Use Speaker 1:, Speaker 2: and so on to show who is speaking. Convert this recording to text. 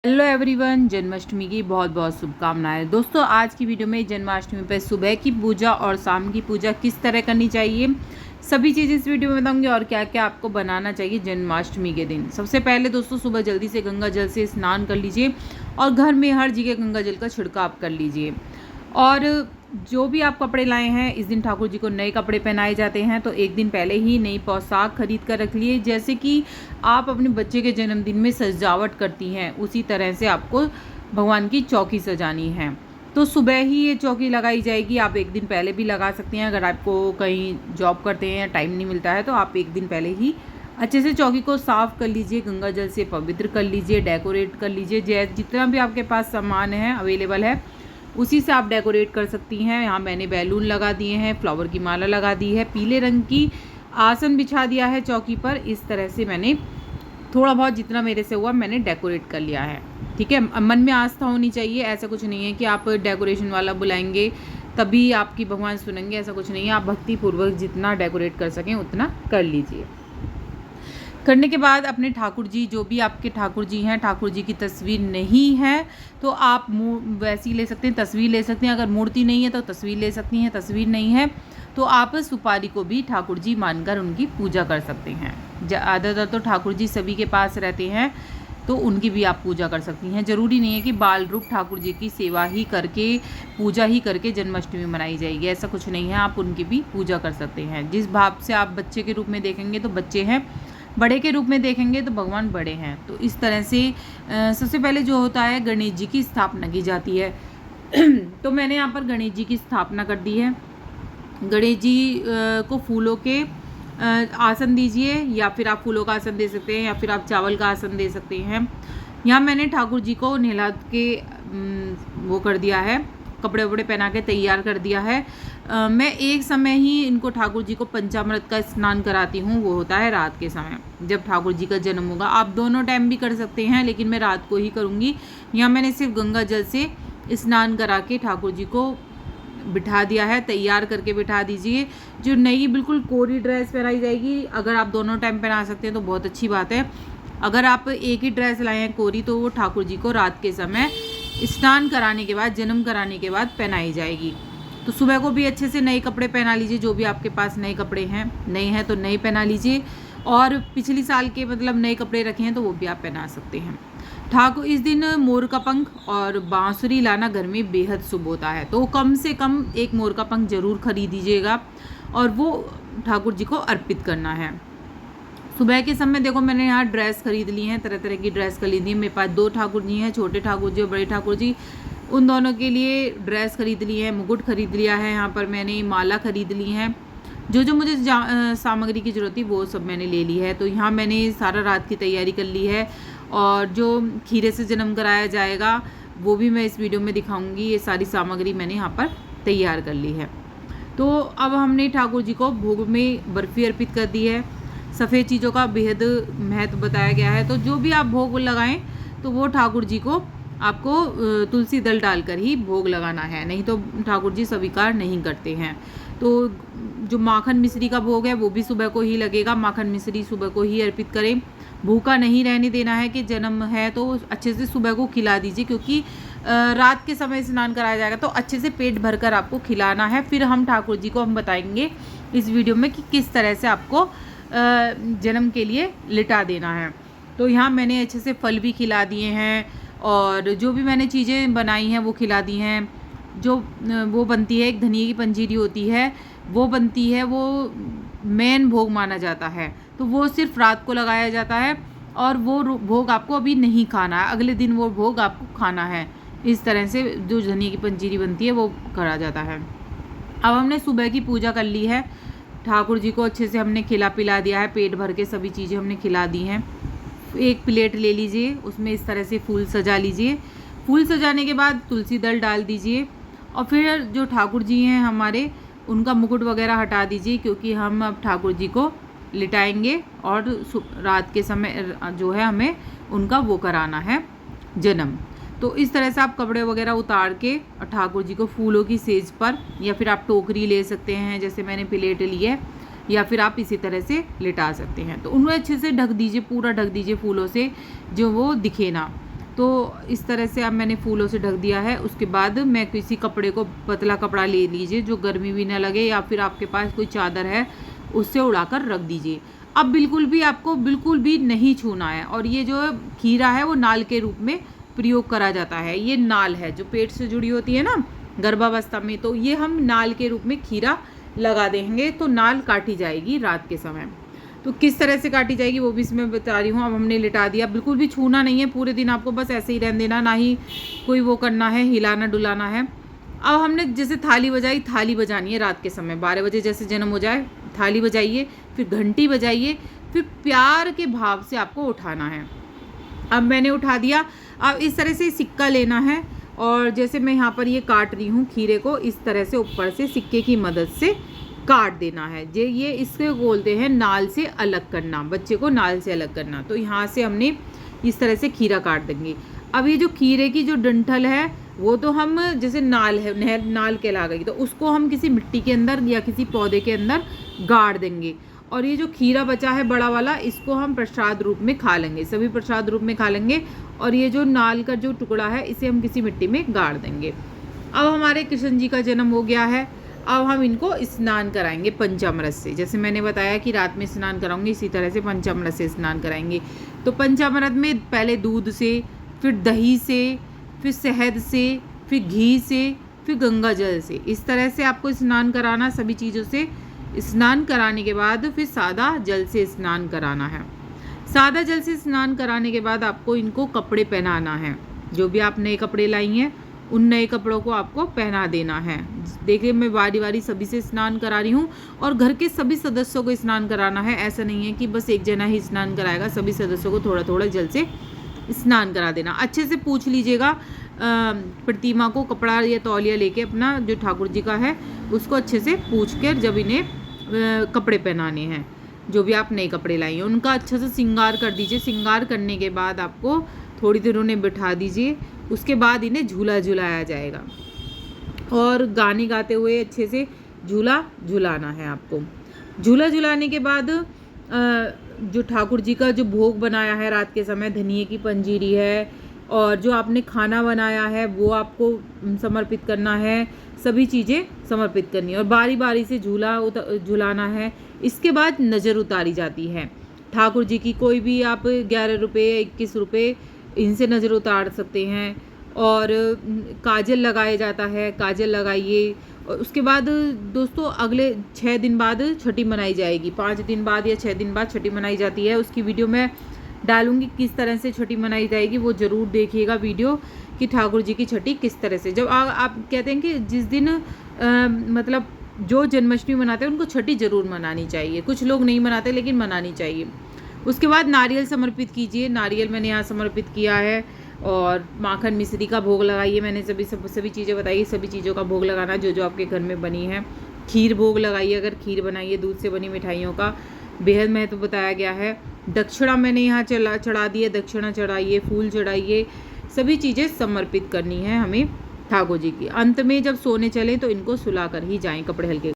Speaker 1: Hello everyone, Janmashtami की बहुत बहुत शुभकामनाएं। दोस्तों, आज की वीडियो में जन्माष्टमी पर सुबह की पूजा और शाम की पूजा किस तरह करनी चाहिए, सभी चीज़ इस वीडियो में बताऊंगी और क्या क्या आपको बनाना चाहिए जन्माष्टमी के दिन। सबसे पहले दोस्तों, सुबह जल्दी से गंगा जल से स्नान कर लीजिए और घर में हर जगह गंगा जल का छिड़काव कर लीजिए। और जो भी आप कपड़े लाए हैं, इस दिन ठाकुर जी को नए कपड़े पहनाए जाते हैं, तो एक दिन पहले ही नई पोशाक खरीद कर रख लिए। जैसे कि आप अपने बच्चे के जन्मदिन में सजावट करती हैं, उसी तरह से आपको भगवान की चौकी सजानी है। तो सुबह ही ये चौकी लगाई जाएगी। आप एक दिन पहले भी लगा सकती हैं। अगर आपको कहीं जॉब करते हैं या टाइम नहीं मिलता है तो आप एक दिन पहले ही अच्छे से चौकी को साफ़ कर लीजिए, गंगा जल से पवित्र कर लीजिए, डेकोरेट कर लीजिए। जितना भी आपके पास सामान है अवेलेबल है उसी से आप डेकोरेट कर सकती हैं। यहाँ मैंने बैलून लगा दिए हैं, फ्लावर की माला लगा दी है, पीले रंग की आसन बिछा दिया है चौकी पर। इस तरह से मैंने थोड़ा बहुत जितना मेरे से हुआ मैंने डेकोरेट कर लिया है। ठीक है, मन में आस्था होनी चाहिए। ऐसा कुछ नहीं है कि आप डेकोरेशन वाला बुलाएंगे तभी आपकी भगवान सुनेंगे, ऐसा कुछ नहीं है। आप भक्तिपूर्वक जितना डेकोरेट कर सकें उतना कर लीजिए। करने के बाद अपने ठाकुर जी, जो भी आपके ठाकुर जी हैं, ठाकुर जी की तस्वीर नहीं है तो आप वैसी ले सकते हैं, तस्वीर ले सकते हैं। अगर मूर्ति नहीं है तो तस्वीर ले सकती हैं, तस्वीर नहीं है तो आप सुपारी को भी ठाकुर जी मानकर उनकी पूजा कर सकते हैं। ज़्यादातर तो ठाकुर जी सभी के पास रहते हैं तो उनकी भी आप पूजा कर सकती हैं। ज़रूरी नहीं है कि बाल रूप ठाकुर जी की सेवा ही करके, पूजा ही करके जन्माष्टमी मनाई जाएगी, ऐसा कुछ नहीं है। आप उनकी भी पूजा कर सकते हैं। जिस भाव से आप बच्चे के रूप में देखेंगे तो बच्चे हैं, बड़े के रूप में देखेंगे तो भगवान बड़े हैं। तो इस तरह से सबसे पहले जो होता है, गणेश जी की स्थापना की जाती है। तो मैंने यहाँ पर गणेश जी की स्थापना कर दी है। गणेश जी को फूलों के आसन दीजिए, या फिर आप फूलों का आसन दे सकते हैं या फिर आप चावल का आसन दे सकते हैं। यहाँ मैंने ठाकुर जी को नहला के वो कर दिया है, कपड़े वपड़े पहना के तैयार कर दिया है। मैं एक समय ही इनको ठाकुर जी को पंचामृत का स्नान कराती हूँ, वो होता है रात के समय जब ठाकुर जी का जन्म होगा। आप दोनों टाइम भी कर सकते हैं, लेकिन मैं रात को ही करूँगी। यहाँ मैंने सिर्फ गंगा जल से स्नान करा के ठाकुर जी को बिठा दिया है, तैयार करके बिठा दीजिए। जो नई बिल्कुल कोरी ड्रेस पहनाई जाएगी, अगर आप दोनों टाइम पहना सकते हैं तो बहुत अच्छी बात है। अगर आप एक ही ड्रेस लाए हैं कोरी, तो वो ठाकुर जी को रात के समय स्नान कराने के बाद, जन्म कराने के बाद पहनाई जाएगी। तो सुबह को भी अच्छे से नए कपड़े पहना लीजिए। जो भी आपके पास नए कपड़े हैं, नए हैं तो नए पहना लीजिए, और पिछली साल के मतलब नए कपड़े रखे हैं तो वो भी आप पहना सकते हैं। ठाकुर इस दिन मोर का पंख और बांसुरी लाना घर में बेहद शुभ होता है, तो कम से कम एक मोर का पंख जरूर खरीदीजिएगा और वो ठाकुर जी को अर्पित करना है। सुबह के समय देखो मैंने यहाँ ड्रेस खरीद ली हैं, तरह तरह की ड्रेस खरीदी है। मेरे पास दो ठाकुर जी हैं, छोटे ठाकुर जी और बड़े ठाकुर जी। उन दोनों के लिए ड्रेस खरीद ली है, मुकुट खरीद लिया है, यहाँ पर मैंने माला खरीद ली है। जो जो मुझे सामग्री की ज़रूरत थी वो सब मैंने ले ली है। तो यहाँ मैंने सारा रात की तैयारी कर ली है, और जो खीरे से जन्म कराया जाएगा वो भी मैं इस वीडियो में दिखाऊंगी। ये सारी सामग्री मैंने यहाँ पर तैयार कर ली है। तो अब हमने ठाकुर जी को भोग में बर्फ़ी अर्पित कर दी है। सफ़ेद चीज़ों का बेहद महत्व बताया गया है, तो जो भी आप भोग लगाएं तो वो ठाकुर जी को आपको तुलसी दल डालकर ही भोग लगाना है, नहीं तो ठाकुर जी स्वीकार नहीं करते हैं। तो जो माखन मिश्री का भोग है वो भी सुबह को ही लगेगा। माखन मिश्री सुबह को ही अर्पित करें। भूखा नहीं रहने देना है कि जन्म है तो अच्छे से सुबह को खिला दीजिए, क्योंकि रात के समय स्नान कराया जाएगा तो अच्छे से पेट भरकर आपको खिलाना है। फिर हम ठाकुर जी को हम बताएंगे इस वीडियो में कि किस तरह से आपको जन्म के लिए लिटा देना है। तो यहाँ मैंने अच्छे से फल भी खिला दिए हैं, और जो भी मैंने चीज़ें बनाई हैं वो खिला दी हैं। जो वो बनती है, एक धनिया की पंजीरी होती है, वो बनती है, वो मेन भोग माना जाता है। तो वो सिर्फ रात को लगाया जाता है, और वो भोग आपको अभी नहीं खाना है, अगले दिन वो भोग आपको खाना है। इस तरह से जो धनिया की पंजीरी बनती है वो करा जाता है। अब हमने सुबह की पूजा कर ली है, ठाकुर जी को अच्छे से हमने खिला पिला दिया है, पेट भर के सभी चीज़ें हमने खिला दी हैं। एक प्लेट ले लीजिए, उसमें इस तरह से फूल सजा लीजिए। फूल सजाने के बाद तुलसी दल डाल दीजिए, और फिर जो ठाकुर जी हैं हमारे, उनका मुकुट वगैरह हटा दीजिए, क्योंकि हम अब ठाकुर जी को लिटाएंगे और रात के समय जो है हमें उनका वो कराना है, जन्म। तो इस तरह से आप कपड़े वगैरह उतार के और ठाकुर जी को फूलों की सेज पर, या फिर आप टोकरी ले सकते हैं जैसे मैंने प्लेट ली है, या फिर आप इसी तरह से लिटा सकते हैं। तो उन्हें अच्छे से ढक दीजिए, पूरा ढक दीजिए फूलों से, जो वो दिखे ना। तो इस तरह से अब मैंने फूलों से ढक दिया है। उसके बाद मैं किसी कपड़े को, पतला कपड़ा ले लीजिए जो गर्मी भी ना लगे, या फिर आपके पास कोई चादर है उससे उड़ाकर रख दीजिए। अब बिल्कुल भी आपको बिल्कुल भी नहीं छूना है। और ये जो खीरा है वो नाल के रूप में प्रयोग करा जाता है। ये नाल है जो पेट से जुड़ी होती है ना गर्भावस्था में, तो ये हम नाल के रूप में खीरा लगा देंगे तो नाल काटी जाएगी रात के समय। तो किस तरह से काटी जाएगी वो भी इसमें बता रही हूँ। अब हमने लिटा दिया, बिल्कुल भी छूना नहीं है पूरे दिन, आपको बस ऐसे ही रहने देना, ना ही कोई वो करना है, हिलाना डुलाना है। अब हमने जैसे थाली बजाई, थाली बजानी है रात के समय 12 बजे जैसे जन्म हो जाए, थाली बजाइए, फिर घंटी बजाइए, फिर प्यार के भाव से आपको उठाना है। अब मैंने उठा दिया। अब इस तरह से सिक्का लेना है और जैसे मैं यहाँ पर ये काट रही हूँ खीरे को, इस तरह से ऊपर से सिक्के की मदद से काट देना है। ये इसके बोलते हैं नाल से अलग करना, बच्चे को नाल से अलग करना। तो यहाँ से हमने इस तरह से खीरा काट देंगे। अब ये जो खीरे की जो डंठल है वो तो हम, जैसे नाल है, नाल कहला गई, तो उसको हम किसी मिट्टी के अंदर या किसी पौधे के अंदर गाड़ देंगे। और ये जो खीरा बचा है बड़ा वाला, इसको हम प्रसाद रूप में खा लेंगे, सभी प्रसाद रूप में खा लेंगे। और ये जो नाल का जो टुकड़ा है इसे हम किसी मिट्टी में गाड़ देंगे। अब हमारे कृष्ण जी का जन्म हो गया है। अब हम इनको स्नान कराएंगे पंचामृत से। जैसे मैंने बताया कि रात में स्नान कराऊंगी, इसी तरह से पंचामृत से स्नान कराएंगे। तो पंचामृत में पहले दूध से, फिर दही से, फिर शहद से, फिर घी से, फिर गंगा जल से, इस तरह से आपको स्नान कराना। सभी चीज़ों से स्नान कराने के बाद फिर सादा जल से स्नान कराना है। सादा जल से स्नान कराने के बाद आपको इनको कपड़े पहनाना है। जो भी आप नए कपड़े लाई हैं उन नए कपड़ों को आपको पहना देना है। देखिए मैं बारी बारी सभी से स्नान करा रही हूँ और घर के सभी सदस्यों को स्नान कराना है। ऐसा नहीं है कि बस एक जना ही स्नान कराएगा, सभी सदस्यों को थोड़ा थोड़ा जल से स्नान करा देना। अच्छे से पूछ लीजिएगा प्रतिमा को, कपड़ा या तौलिया लेके अपना जो ठाकुर जी का है उसको अच्छे से पूछ कर जब इन्हें कपड़े पहनाने हैं, जो भी आप नए कपड़े लाई हैं उनका अच्छा से श्रृंगार कर दीजिए। श्रृंगार करने के बाद आपको थोड़ी देर उन्हें बिठा दीजिए। उसके बाद इन्हें झूला झुलाया जाएगा और गाने गाते हुए अच्छे से झूला झुलाना है आपको। झूला झुलाने के बाद जो ठाकुर जी का जो भोग बनाया है रात के समय, धनिए की पंजीरी है और जो आपने खाना बनाया है वो आपको समर्पित करना है। सभी चीज़ें समर्पित करनी है और बारी बारी से झूला झुलाना है। इसके बाद नज़र उतारी जाती है ठाकुर जी की। कोई भी आप 11 रुपये 21 रुपये इनसे नज़र उतार सकते हैं। और काजल लगाया जाता है, काजल लगाइए। और उसके बाद दोस्तों अगले 6 दिन बाद छठी मनाई जाएगी। 5 दिन बाद या 6 दिन बाद छठी मनाई जाती है। उसकी वीडियो मैं डालूंगी किस तरह से छठी मनाई जाएगी, वो ज़रूर देखिएगा वीडियो कि ठाकुर जी की छठी किस तरह से। जब आप कहते हैं कि जिस दिन मतलब जो जन्माष्टमी मनाते हैं उनको छठी ज़रूर मनानी चाहिए। कुछ लोग नहीं मनाते लेकिन मनानी चाहिए। उसके बाद नारियल समर्पित कीजिए। नारियल मैंने यहाँ समर्पित किया है और माखन मिश्री का भोग लगाइए। मैंने सभी चीज़ें बताई, सभी चीज़ों का भोग लगाना जो जो आपके घर में बनी है। खीर भोग लगाइए, अगर खीर बनाइए, दूध से बनी मिठाइयों का बेहद महत्व बताया गया है। दक्षिणा मैंने यहाँ चढ़ा दी है, दक्षिणा चढ़ाइए, फूल चढ़ाइए, सभी चीज़ें समर्पित करनी है हमें ठाकुर जी की। अंत में जब सोने चले तो इनको सुला कर ही जाएं, कपड़े हल्के